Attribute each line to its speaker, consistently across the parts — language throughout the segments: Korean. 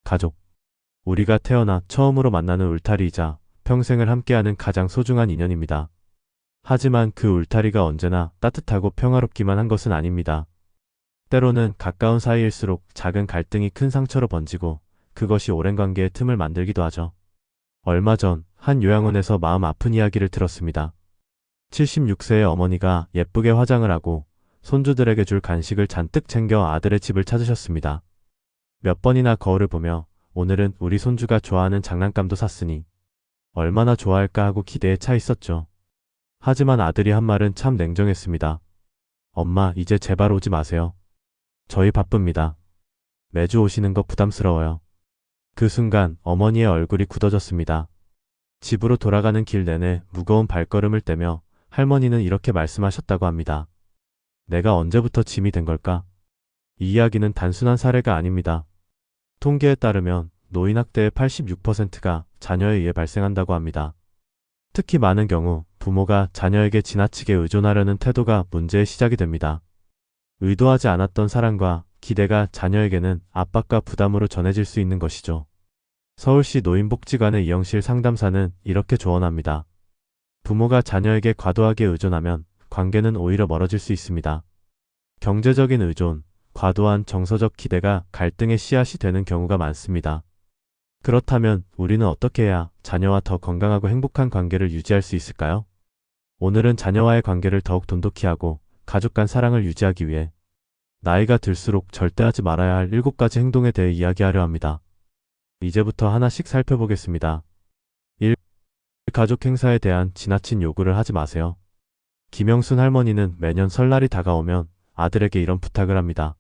Speaker 1: 가족. 우리가 태어나 처음으로 만나는 울타리이자 평생을 함께하는 가장 소중한 인연입니다. 하지만 그 울타리가 언제나 따뜻하고 평화롭기만 한 것은 아닙니다. 때로는 가까운 사이일수록 작은 갈등이 큰 상처로 번지고 그것이 오랜 관계의 틈을 만들기도 하죠. 얼마 전 한 요양원에서 마음 아픈 이야기를 들었습니다. 76세의 어머니가 예쁘게 화장을 하고 손주들에게 줄 간식을 잔뜩 챙겨 아들의 집을 찾으셨습니다. 몇 번이나 거울을 보며 오늘은 우리 손주가 좋아하는 장난감도 샀으니 얼마나 좋아할까 하고 기대에 차 있었죠. 하지만 아들이 한 말은 참 냉정했습니다. 엄마, 이제 제발 오지 마세요. 저희 바쁩니다. 매주 오시는 거 부담스러워요. 그 순간 어머니의 얼굴이 굳어졌습니다. 집으로 돌아가는 길 내내 무거운 발걸음을 떼며 할머니는 이렇게 말씀하셨다고 합니다. 내가 언제부터 짐이 된 걸까? 이 이야기는 단순한 사례가 아닙니다. 통계에 따르면 노인학대의 86%가 자녀에 의해 발생한다고 합니다. 특히 많은 경우 부모가 자녀에게 지나치게 의존하려는 태도가 문제의 시작이 됩니다. 의도하지 않았던 사랑과 기대가 자녀에게는 압박과 부담으로 전해질 수 있는 것이죠. 서울시 노인복지관의 이영실 상담사는 이렇게 조언합니다. 부모가 자녀에게 과도하게 의존하면 관계는 오히려 멀어질 수 있습니다. 경제적인 의존, 과도한 정서적 기대가 갈등의 씨앗이 되는 경우가 많습니다. 그렇다면 우리는 어떻게 해야 자녀와 더 건강하고 행복한 관계를 유지할 수 있을까요? 오늘은 자녀와의 관계를 더욱 돈독히 하고 가족 간 사랑을 유지하기 위해 나이가 들수록 절대 하지 말아야 할 7가지 행동에 대해 이야기하려 합니다. 이제부터 하나씩 살펴보겠습니다. 1. 가족 행사에 대한 지나친 요구를 하지 마세요. 김영순 할머니는 매년 설날이 다가오면 아들에게 이런 부탁을 합니다.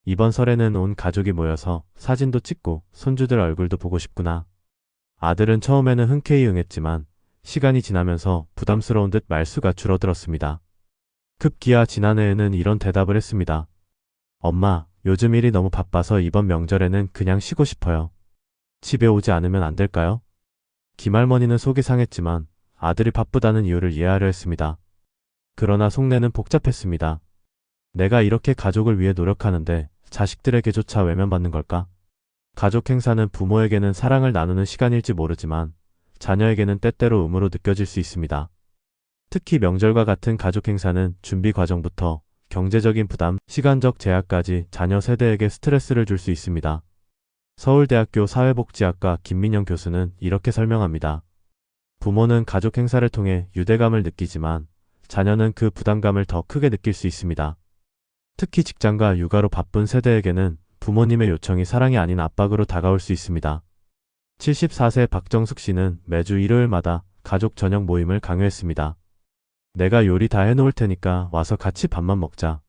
Speaker 1: 이번 설에는 온 가족이 모여서 사진도 찍고 손주들 얼굴도 보고 싶구나. 아들은 처음에는 흔쾌히 응했지만 시간이 지나면서 부담스러운 듯 말수가 줄어들었습니다. 급기야 지난해에는 이런 대답을 했습니다. 엄마, 요즘 일이 너무 바빠서 이번 명절에는 그냥 쉬고 싶어요. 집에 오지 않으면 안 될까요? 김할머니는 속이 상했지만 아들이 바쁘다는 이유를 이해하려 했습니다. 그러나 속내는 복잡했습니다. 내가 이렇게 가족을 위해 노력하는데 자식들에게조차 외면받는 걸까? 가족 행사는 부모에게는 사랑을 나누는 시간일지 모르지만 자녀에게는 때때로 의무로 느껴질 수 있습니다. 특히 명절과 같은 가족 행사는 준비 과정부터 경제적인 부담, 시간적 제약까지 자녀 세대에게 스트레스를 줄 수 있습니다. 서울대학교 사회복지학과 김민영 교수는 이렇게 설명합니다. 부모는 가족 행사를 통해 유대감을 느끼지만 자녀는 그 부담감을 더 크게 느낄 수 있습니다. 특히 직장과 육아로 바쁜 세대에게는 부모님의 요청이 사랑이 아닌 압박으로 다가올 수 있습니다. 74세 박정숙 씨는 매주 일요일마다 가족 저녁 모임을 강요했습니다. 내가 요리 다 해놓을 테니까 와서 같이 밥만 먹자.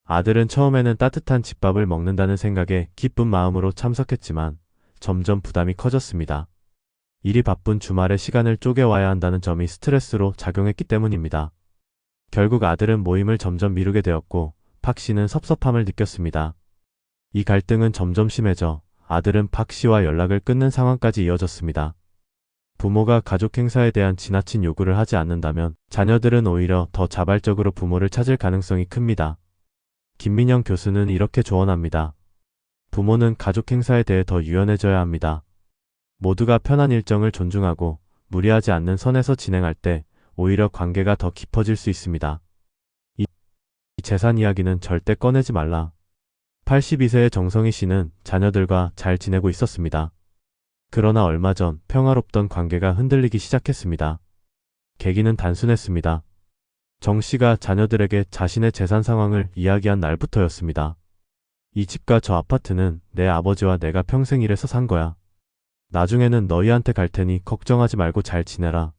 Speaker 1: 아들은 처음에는 따뜻한 집밥을 먹는다는 생각에 기쁜 마음으로 참석했지만 점점 부담이 커졌습니다. 일이 바쁜 주말에 시간을 쪼개와야 한다는 점이 스트레스로 작용했기 때문입니다. 결국 아들은 모임을 점점 미루게 되었고 박 씨는 섭섭함을 느꼈습니다. 이 갈등은 점점 심해져 아들은 박 씨와 연락을 끊는 상황까지 이어졌습니다. 부모가 가족 행사에 대한 지나친 요구를 하지 않는다면 자녀들은 오히려 더 자발적으로 부모를 찾을 가능성이 큽니다. 김민영 교수는 이렇게 조언합니다. 부모는 가족 행사에 대해 더 유연해져야 합니다. 모두가 편한 일정을 존중하고 무리하지 않는 선에서 진행할 때 오히려 관계가 더 깊어질 수 있습니다. 이 재산 이야기는 절대 꺼내지 말라. 82세의 정성희 씨는 자녀들과 잘 지내고 있었습니다. 그러나 얼마 전 평화롭던 관계가 흔들리기 시작했습니다. 계기는 단순했습니다. 정 씨가 자녀들에게 자신의 재산 상황을 이야기한 날부터였습니다. 이 집과 저 아파트는 내 아버지와 내가 평생 일해서 산 거야. 나중에는 너희한테 갈 테니 걱정하지 말고 잘 지내라.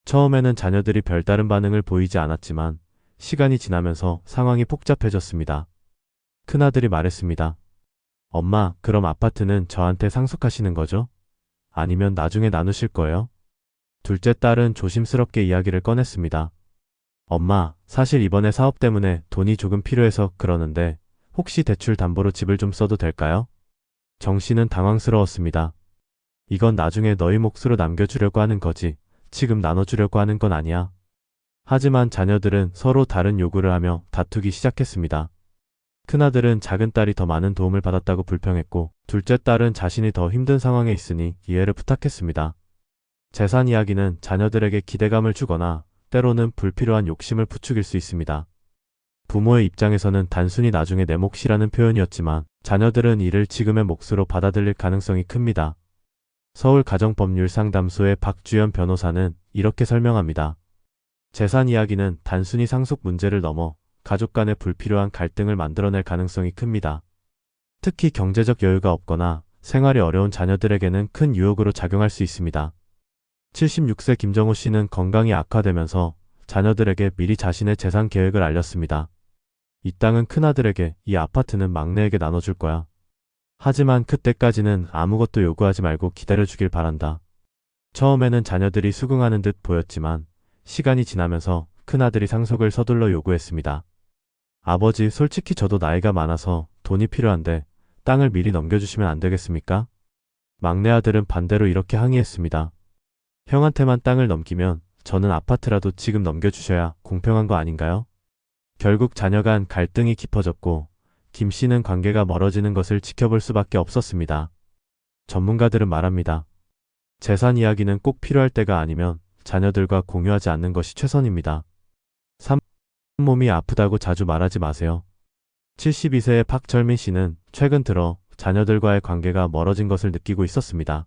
Speaker 1: 처음에는 자녀들이 별다른 반응을 보이지 않았지만 시간이 지나면서 상황이 복잡해졌습니다. 큰아들이 말했습니다. 엄마, 그럼 아파트는 저한테 상속하시는 거죠? 아니면 나중에 나누실 거예요? 둘째 딸은 조심스럽게 이야기를 꺼냈습니다. 엄마, 사실 이번에 사업 때문에 돈이 조금 필요해서 그러는데 혹시 대출 담보로 집을 좀 써도 될까요? 정 씨는 당황스러웠습니다. 이건 나중에 너희 몫으로 남겨주려고 하는 거지 지금 나눠주려고 하는 건 아니야. 하지만 자녀들은 서로 다른 요구를 하며 다투기 시작했습니다. 큰아들은 작은 딸이 더 많은 도움을 받았다고 불평했고, 둘째 딸은 자신이 더 힘든 상황에 있으니 이해를 부탁했습니다. 재산 이야기는 자녀들에게 기대감을 주거나 때로는 불필요한 욕심을 부추길 수 있습니다. 부모의 입장에서는 단순히 나중에 내 몫이라는 표현이었지만 자녀들은 이를 지금의 몫으로 받아들일 가능성이 큽니다. 서울가정법률상담소의 박주연 변호사는 이렇게 설명합니다. 재산 이야기는 단순히 상속 문제를 넘어 가족 간의 불필요한 갈등을 만들어낼 가능성이 큽니다. 특히 경제적 여유가 없거나 생활이 어려운 자녀들에게는 큰 유혹으로 작용할 수 있습니다. 76세 김정우 씨는 건강이 악화되면서 자녀들에게 미리 자신의 재산 계획을 알렸습니다. 이 땅은 큰아들에게, 이 아파트는 막내에게 나눠줄 거야. 하지만 그때까지는 아무것도 요구하지 말고 기다려주길 바란다. 처음에는 자녀들이 수긍하는 듯 보였지만 시간이 지나면서 큰아들이 상속을 서둘러 요구했습니다. 아버지, 솔직히 저도 나이가 많아서 돈이 필요한데 땅을 미리 넘겨주시면 안 되겠습니까? 막내 아들은 반대로 이렇게 항의했습니다. 형한테만 땅을 넘기면 저는 아파트라도 지금 넘겨주셔야 공평한 거 아닌가요? 결국 자녀 간 갈등이 깊어졌고 김 씨는 관계가 멀어지는 것을 지켜볼 수밖에 없었습니다. 전문가들은 말합니다. 재산 이야기는 꼭 필요할 때가 아니면 자녀들과 공유하지 않는 것이 최선입니다. 3. 몸이 아프다고 자주 말하지 마세요. 72세의 박철민 씨는 최근 들어 자녀들과의 관계가 멀어진 것을 느끼고 있었습니다.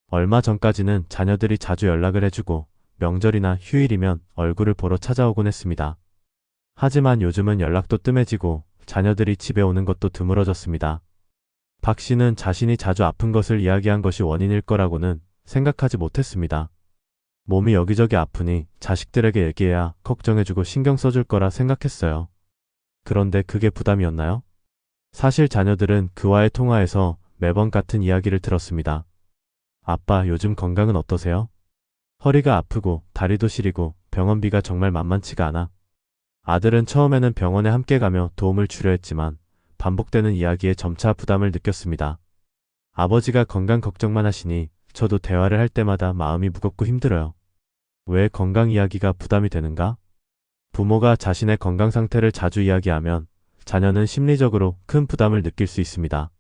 Speaker 1: 얼마 전까지는 자녀들이 자주 연락을 해주고 명절이나 휴일이면 얼굴을 보러 찾아오곤 했습니다. 하지만 요즘은 연락도 뜸해지고 자녀들이 집에 오는 것도 드물어졌습니다. 박 씨는 자신이 자주 아픈 것을 이야기한 것이 원인일 거라고는 생각하지 못했습니다. 몸이 여기저기 아프니 자식들에게 얘기해야 걱정해주고 신경 써줄 거라 생각했어요. 그런데 그게 부담이었나요? 사실 자녀들은 그와의 통화에서 매번 같은 이야기를 들었습니다. 아빠, 요즘 건강은 어떠세요? 허리가 아프고 다리도 시리고 병원비가 정말 만만치가 않아. 아들은 처음에는 병원에 함께 가며 도움을 주려 했지만 반복되는 이야기에 점차 부담을 느꼈습니다. 아버지가 건강 걱정만 하시니 저도 대화를 할 때마다 마음이 무겁고 힘들어요. 왜 건강 이야기가 부담이 되는가? 부모가 자신의 건강 상태를 자주 이야기하면 자녀는 심리적으로 큰 부담을 느낄 수 있습니다.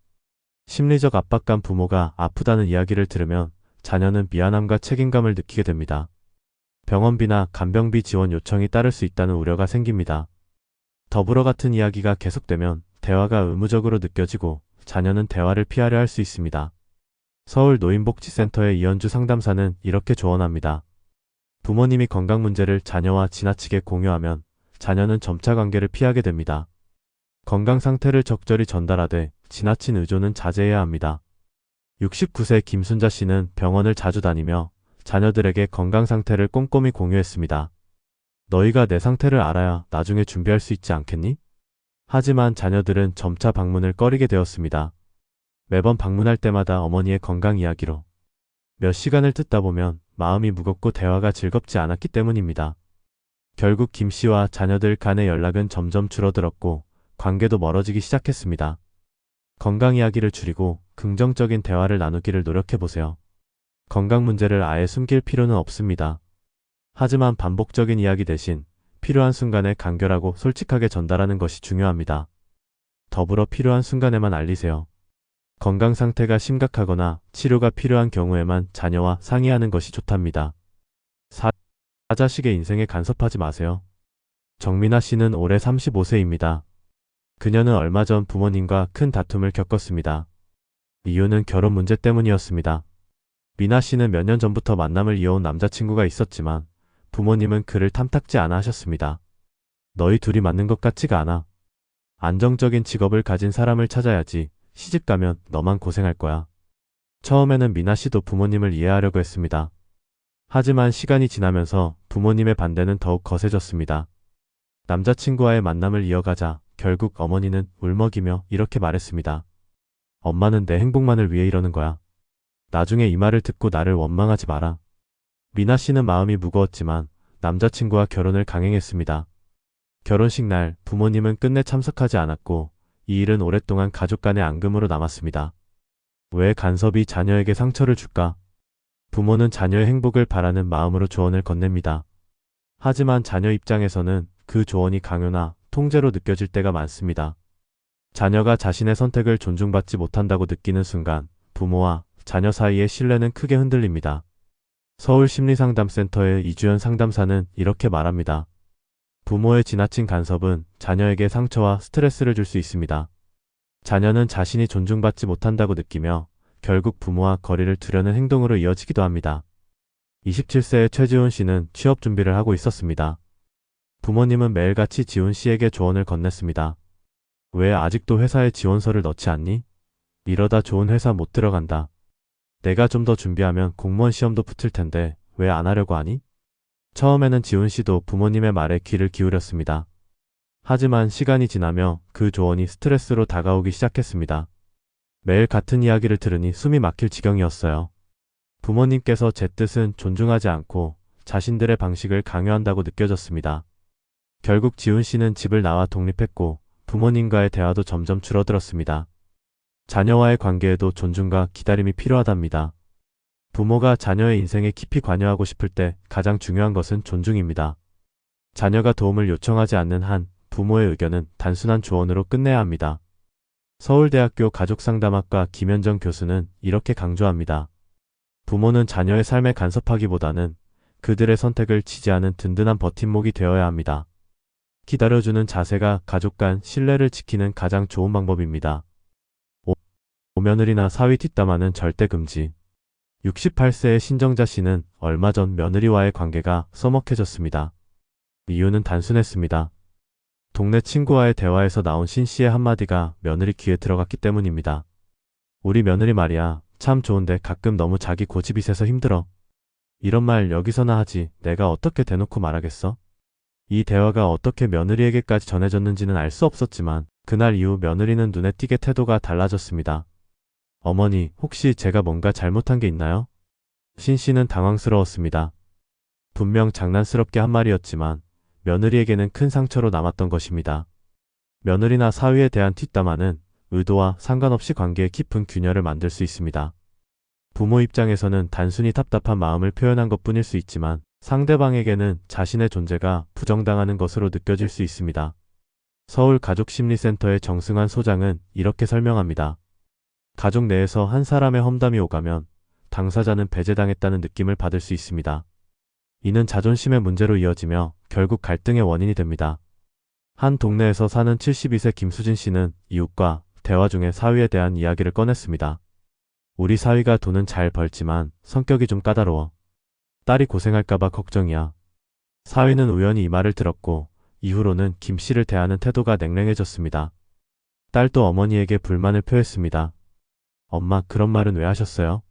Speaker 1: 심리적 압박감, 부모가 아프다는 이야기를 들으면 자녀는 미안함과 책임감을 느끼게 됩니다. 병원비나 간병비 지원 요청이 따를 수 있다는 우려가 생깁니다. 더불어 같은 이야기가 계속되면 대화가 의무적으로 느껴지고 자녀는 대화를 피하려 할 수 있습니다. 서울 노인복지센터의 이현주 상담사는 이렇게 조언합니다. 부모님이 건강 문제를 자녀와 지나치게 공유하면 자녀는 점차 관계를 피하게 됩니다. 건강 상태를 적절히 전달하되 지나친 의존은 자제해야 합니다. 69세 김순자 씨는 병원을 자주 다니며 자녀들에게 건강 상태를 꼼꼼히 공유했습니다. 너희가 내 상태를 알아야 나중에 준비할 수 있지 않겠니? 하지만 자녀들은 점차 방문을 꺼리게 되었습니다. 매번 방문할 때마다 어머니의 건강 이야기로 몇 시간을 듣다 보면 마음이 무겁고 대화가 즐겁지 않았기 때문입니다. 결국 김 씨와 자녀들 간의 연락은 점점 줄어들었고 관계도 멀어지기 시작했습니다. 건강 이야기를 줄이고 긍정적인 대화를 나누기를 노력해보세요. 건강 문제를 아예 숨길 필요는 없습니다. 하지만 반복적인 이야기 대신 필요한 순간에 간결하고 솔직하게 전달하는 것이 중요합니다. 더불어 필요한 순간에만 알리세요. 건강 상태가 심각하거나 치료가 필요한 경우에만 자녀와 상의하는 것이 좋답니다. 4. 자식의 인생에 간섭하지 마세요. 정민아 씨는 올해 35세입니다. 그녀는 얼마 전 부모님과 큰 다툼을 겪었습니다. 이유는 결혼 문제 때문이었습니다. 미나 씨는 몇 년 전부터 만남을 이어온 남자친구가 있었지만 부모님은 그를 탐탁지 않아 하셨습니다. 너희 둘이 맞는 것 같지가 않아. 안정적인 직업을 가진 사람을 찾아야지. 시집 가면 너만 고생할 거야. 처음에는 미나 씨도 부모님을 이해하려고 했습니다. 하지만 시간이 지나면서 부모님의 반대는 더욱 거세졌습니다. 남자친구와의 만남을 이어가자 결국 어머니는 울먹이며 이렇게 말했습니다. 엄마는 내 행복만을 위해 이러는 거야. 나중에 이 말을 듣고 나를 원망하지 마라. 미나 씨는 마음이 무거웠지만 남자친구와 결혼을 강행했습니다. 결혼식 날 부모님은 끝내 참석하지 않았고 이 일은 오랫동안 가족 간의 앙금으로 남았습니다. 왜 간섭이 자녀에게 상처를 줄까? 부모는 자녀의 행복을 바라는 마음으로 조언을 건넵니다. 하지만 자녀 입장에서는 그 조언이 강요나 통제로 느껴질 때가 많습니다. 자녀가 자신의 선택을 존중받지 못한다고 느끼는 순간 부모와 자녀 사이의 신뢰는 크게 흔들립니다. 서울심리상담센터의 이주연 상담사는 이렇게 말합니다. 부모의 지나친 간섭은 자녀에게 상처와 스트레스를 줄 수 있습니다. 자녀는 자신이 존중받지 못한다고 느끼며 결국 부모와 거리를 두려는 행동으로 이어지기도 합니다. 27세의 최지훈 씨는 취업 준비를 하고 있었습니다. 부모님은 매일같이 지훈 씨에게 조언을 건넸습니다. 왜 아직도 회사에 지원서를 넣지 않니? 이러다 좋은 회사 못 들어간다. 내가 좀 더 준비하면 공무원 시험도 붙을 텐데 왜 안 하려고 하니? 처음에는 지훈 씨도 부모님의 말에 귀를 기울였습니다. 하지만 시간이 지나며 그 조언이 스트레스로 다가오기 시작했습니다. 매일 같은 이야기를 들으니 숨이 막힐 지경이었어요. 부모님께서 제 뜻은 존중하지 않고 자신들의 방식을 강요한다고 느껴졌습니다. 결국 지훈 씨는 집을 나와 독립했고 부모님과의 대화도 점점 줄어들었습니다. 자녀와의 관계에도 존중과 기다림이 필요하답니다. 부모가 자녀의 인생에 깊이 관여하고 싶을 때 가장 중요한 것은 존중입니다. 자녀가 도움을 요청하지 않는 한 부모의 의견은 단순한 조언으로 끝내야 합니다. 서울대학교 가족상담학과 김현정 교수는 이렇게 강조합니다. 부모는 자녀의 삶에 간섭하기보다는 그들의 선택을 지지하는 든든한 버팀목이 되어야 합니다. 기다려주는 자세가 가족 간 신뢰를 지키는 가장 좋은 방법입니다. 오며느리나 사위 뒷담화는 절대 금지. 68세의 신정자 씨는 얼마 전 며느리와의 관계가 서먹해졌습니다. 이유는 단순했습니다. 동네 친구와의 대화에서 나온 신 씨의 한마디가 며느리 귀에 들어갔기 때문입니다. 우리 며느리 말이야, 참 좋은데 가끔 너무 자기 고집이 세서 힘들어. 이런 말 여기서나 하지 내가 어떻게 대놓고 말하겠어? 이 대화가 어떻게 며느리에게까지 전해졌는지는 알 수 없었지만 그날 이후 며느리는 눈에 띄게 태도가 달라졌습니다. 어머니, 혹시 제가 뭔가 잘못한 게 있나요? 신 씨는 당황스러웠습니다. 분명 장난스럽게 한 말이었지만 며느리에게는 큰 상처로 남았던 것입니다. 며느리나 사위에 대한 뒷담화는 의도와 상관없이 관계에 깊은 균열을 만들 수 있습니다. 부모 입장에서는 단순히 답답한 마음을 표현한 것뿐일 수 있지만 상대방에게는 자신의 존재가 부정당하는 것으로 느껴질 수 있습니다. 서울가족심리센터의 정승환 소장은 이렇게 설명합니다. 가족 내에서 한 사람의 험담이 오가면 당사자는 배제당했다는 느낌을 받을 수 있습니다. 이는 자존심의 문제로 이어지며 결국 갈등의 원인이 됩니다. 한 동네에서 사는 72세 김수진 씨는 이웃과 대화 중에 사위에 대한 이야기를 꺼냈습니다. 우리 사위가 돈은 잘 벌지만 성격이 좀 까다로워. 딸이 고생할까봐 걱정이야. 사위는 우연히 이 말을 들었고 이후로는 김 씨를 대하는 태도가 냉랭해졌습니다. 딸도 어머니에게 불만을 표했습니다. 엄마, 그런 말은 왜 하셨어요?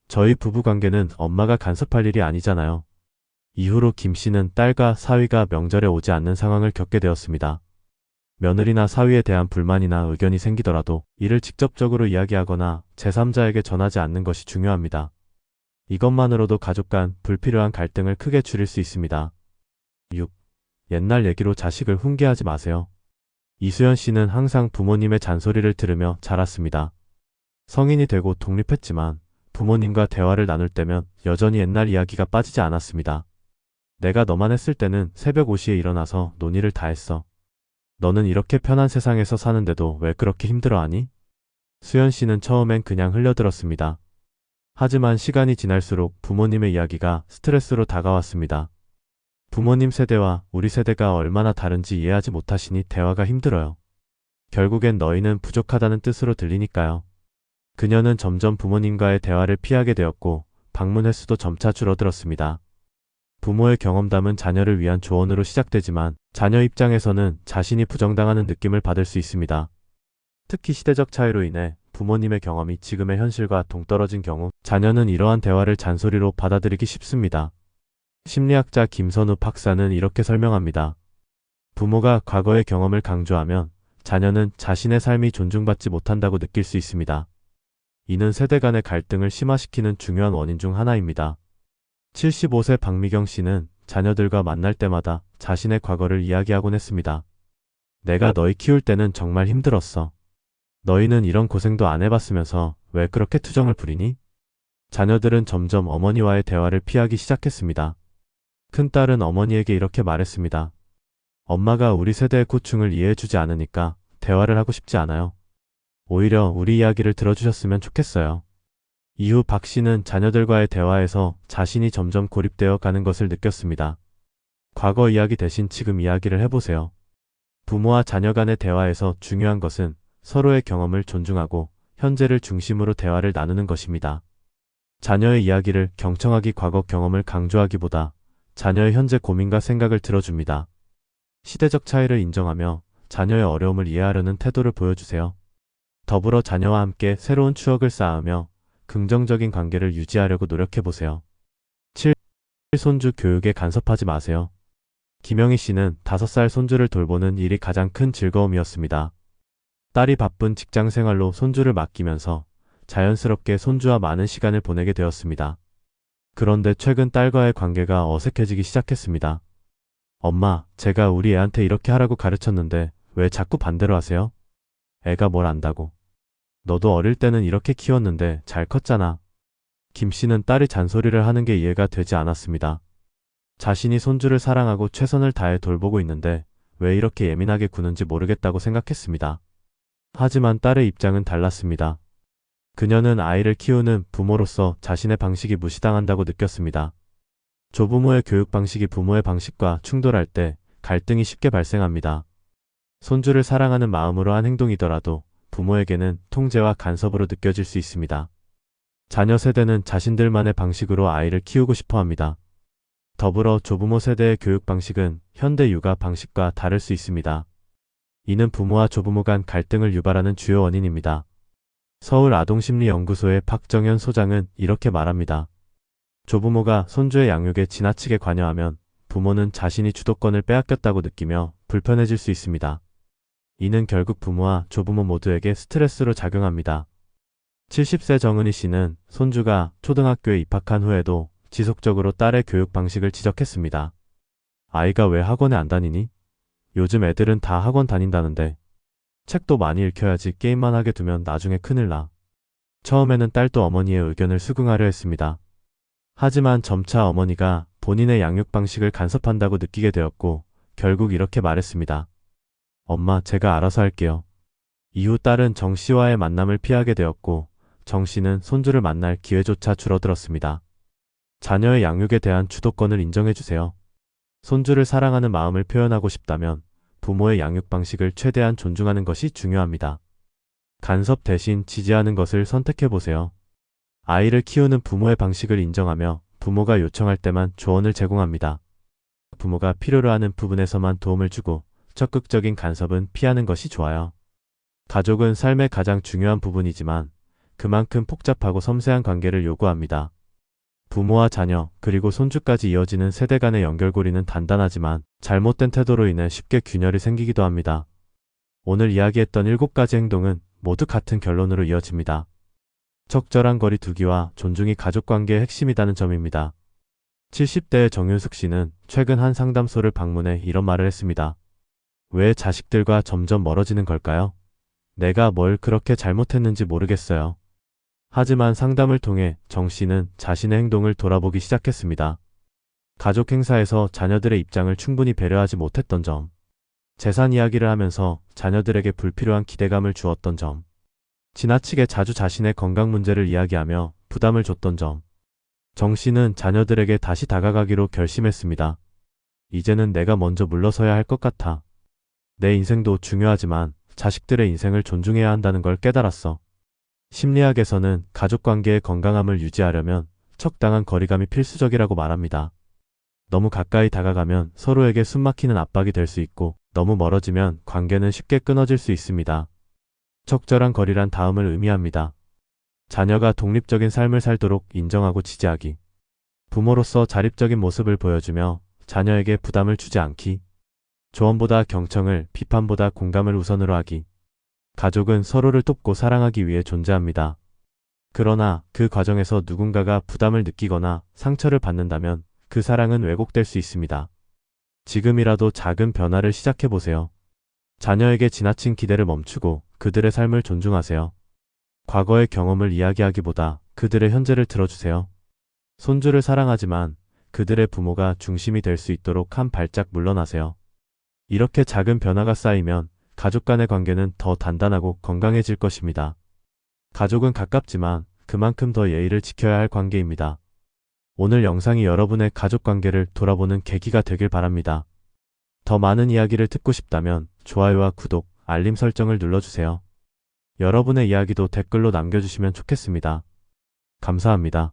Speaker 1: 저희 부부관계는 엄마가 간섭할 일이 아니잖아요. 이후로 김 씨는 딸과 사위가 명절에 오지 않는 상황을 겪게 되었습니다. 며느리나 사위에 대한 불만이나 의견이 생기더라도 이를 직접적으로 이야기하거나 제3자에게 전하지 않는 것이 중요합니다. 이것만으로도 가족 간 불필요한 갈등을 크게 줄일 수 있습니다. 6. 옛날 얘기로 자식을 훈계하지 마세요. 이수연 씨는 항상 부모님의 잔소리를 들으며 자랐습니다. 성인이 되고 독립했지만 부모님과 대화를 나눌 때면 여전히 옛날 이야기가 빠지지 않았습니다. 내가 너만 했을 때는 새벽 5시에 일어나서 논의를 다 했어. 너는 이렇게 편한 세상에서 사는데도 왜 그렇게 힘들어하니? 수연 씨는 처음엔 그냥 흘려들었습니다. 하지만 시간이 지날수록 부모님의 이야기가 스트레스로 다가왔습니다. 부모님 세대와 우리 세대가 얼마나 다른지 이해하지 못하시니 대화가 힘들어요. 결국엔 너희는 부족하다는 뜻으로 들리니까요. 그녀는 점점 부모님과의 대화를 피하게 되었고 방문 횟수도 점차 줄어들었습니다. 부모의 경험담은 자녀를 위한 조언으로 시작되지만 자녀 입장에서는 자신이 부정당하는 느낌을 받을 수 있습니다. 특히 시대적 차이로 인해 부모님의 경험이 지금의 현실과 동떨어진 경우 자녀는 이러한 대화를 잔소리로 받아들이기 쉽습니다. 심리학자 김선우 박사는 이렇게 설명합니다. 부모가 과거의 경험을 강조하면 자녀는 자신의 삶이 존중받지 못한다고 느낄 수 있습니다. 이는 세대 간의 갈등을 심화시키는 중요한 원인 중 하나입니다. 75세 박미경 씨는 자녀들과 만날 때마다 자신의 과거를 이야기하곤 했습니다. 내가 너희 키울 때는 정말 힘들었어. 너희는 이런 고생도 안 해봤으면서 왜 그렇게 투정을 부리니? 자녀들은 점점 어머니와의 대화를 피하기 시작했습니다. 큰딸은 어머니에게 이렇게 말했습니다. 엄마가 우리 세대의 고충을 이해해주지 않으니까 대화를 하고 싶지 않아요. 오히려 우리 이야기를 들어주셨으면 좋겠어요. 이후 박 씨는 자녀들과의 대화에서 자신이 점점 고립되어 가는 것을 느꼈습니다. 과거 이야기 대신 지금 이야기를 해보세요. 부모와 자녀 간의 대화에서 중요한 것은 서로의 경험을 존중하고 현재를 중심으로 대화를 나누는 것입니다. 자녀의 이야기를 경청하기 과거 경험을 강조하기보다 자녀의 현재 고민과 생각을 들어줍니다. 시대적 차이를 인정하며 자녀의 어려움을 이해하려는 태도를 보여주세요. 더불어 자녀와 함께 새로운 추억을 쌓으며 긍정적인 관계를 유지하려고 노력해보세요. 7. 손주 교육에 간섭하지 마세요. 김영희 씨는 5살 손주를 돌보는 일이 가장 큰 즐거움이었습니다. 딸이 바쁜 직장 생활로 손주를 맡기면서 자연스럽게 손주와 많은 시간을 보내게 되었습니다. 그런데 최근 딸과의 관계가 어색해지기 시작했습니다. 엄마, 제가 우리 애한테 이렇게 하라고 가르쳤는데 왜 자꾸 반대로 하세요? 애가 뭘 안다고. 너도 어릴 때는 이렇게 키웠는데 잘 컸잖아. 김 씨는 딸이 잔소리를 하는 게 이해가 되지 않았습니다. 자신이 손주를 사랑하고 최선을 다해 돌보고 있는데 왜 이렇게 예민하게 구는지 모르겠다고 생각했습니다. 하지만 딸의 입장은 달랐습니다. 그녀는 아이를 키우는 부모로서 자신의 방식이 무시당한다고 느꼈습니다. 조부모의 교육 방식이 부모의 방식과 충돌할 때 갈등이 쉽게 발생합니다. 손주를 사랑하는 마음으로 한 행동이더라도 부모에게는 통제와 간섭으로 느껴질 수 있습니다. 자녀 세대는 자신들만의 방식으로 아이를 키우고 싶어 합니다. 더불어 조부모 세대의 교육 방식은 현대 육아 방식과 다를 수 있습니다. 이는 부모와 조부모 간 갈등을 유발하는 주요 원인입니다. 서울아동심리연구소의 박정현 소장은 이렇게 말합니다. 조부모가 손주의 양육에 지나치게 관여하면 부모는 자신이 주도권을 빼앗겼다고 느끼며 불편해질 수 있습니다. 이는 결국 부모와 조부모 모두에게 스트레스로 작용합니다. 70세 정은희 씨는 손주가 초등학교에 입학한 후에도 지속적으로 딸의 교육 방식을 지적했습니다. 아이가 왜 학원에 안 다니니? 요즘 애들은 다 학원 다닌다는데. 책도 많이 읽혀야지 게임만 하게 두면 나중에 큰일 나. 처음에는 딸도 어머니의 의견을 수긍하려 했습니다. 하지만 점차 어머니가 본인의 양육 방식을 간섭한다고 느끼게 되었고 결국 이렇게 말했습니다. 엄마, 제가 알아서 할게요. 이후 딸은 정 씨와의 만남을 피하게 되었고 정 씨는 손주를 만날 기회조차 줄어들었습니다. 자녀의 양육에 대한 주도권을 인정해주세요. 손주를 사랑하는 마음을 표현하고 싶다면 부모의 양육 방식을 최대한 존중하는 것이 중요합니다. 간섭 대신 지지하는 것을 선택해보세요. 아이를 키우는 부모의 방식을 인정하며 부모가 요청할 때만 조언을 제공합니다. 부모가 필요로 하는 부분에서만 도움을 주고 적극적인 간섭은 피하는 것이 좋아요. 가족은 삶의 가장 중요한 부분이지만 그만큼 복잡하고 섬세한 관계를 요구합니다. 부모와 자녀, 그리고 손주까지 이어지는 세대 간의 연결고리는 단단하지만 잘못된 태도로 인해 쉽게 균열이 생기기도 합니다. 오늘 이야기했던 7가지 행동은 모두 같은 결론으로 이어집니다. 적절한 거리 두기와 존중이 가족관계의 핵심이라는 점입니다. 70대의 정윤숙 씨는 최근 한 상담소를 방문해 이런 말을 했습니다. 왜 자식들과 점점 멀어지는 걸까요? 내가 뭘 그렇게 잘못했는지 모르겠어요. 하지만 상담을 통해 정 씨는 자신의 행동을 돌아보기 시작했습니다. 가족 행사에서 자녀들의 입장을 충분히 배려하지 못했던 점, 재산 이야기를 하면서 자녀들에게 불필요한 기대감을 주었던 점, 지나치게 자주 자신의 건강 문제를 이야기하며 부담을 줬던 점, 정 씨는 자녀들에게 다시 다가가기로 결심했습니다. 이제는 내가 먼저 물러서야 할 것 같아. 내 인생도 중요하지만 자식들의 인생을 존중해야 한다는 걸 깨달았어. 심리학에서는 가족관계의 건강함을 유지하려면 적당한 거리감이 필수적이라고 말합니다. 너무 가까이 다가가면 서로에게 숨막히는 압박이 될 수 있고 너무 멀어지면 관계는 쉽게 끊어질 수 있습니다. 적절한 거리란 다음을 의미합니다. 자녀가 독립적인 삶을 살도록 인정하고 지지하기. 부모로서 자립적인 모습을 보여주며 자녀에게 부담을 주지 않기. 조언보다 경청을, 비판보다 공감을 우선으로 하기. 가족은 서로를 돕고 사랑하기 위해 존재합니다. 그러나 그 과정에서 누군가가 부담을 느끼거나 상처를 받는다면 그 사랑은 왜곡될 수 있습니다. 지금이라도 작은 변화를 시작해보세요. 자녀에게 지나친 기대를 멈추고 그들의 삶을 존중하세요. 과거의 경험을 이야기하기보다 그들의 현재를 들어주세요. 손주를 사랑하지만 그들의 부모가 중심이 될 수 있도록 한 발짝 물러나세요. 이렇게 작은 변화가 쌓이면 가족 간의 관계는 더 단단하고 건강해질 것입니다. 가족은 가깝지만 그만큼 더 예의를 지켜야 할 관계입니다. 오늘 영상이 여러분의 가족 관계를 돌아보는 계기가 되길 바랍니다. 더 많은 이야기를 듣고 싶다면 좋아요와 구독, 알림 설정을 눌러주세요. 여러분의 이야기도 댓글로 남겨주시면 좋겠습니다. 감사합니다.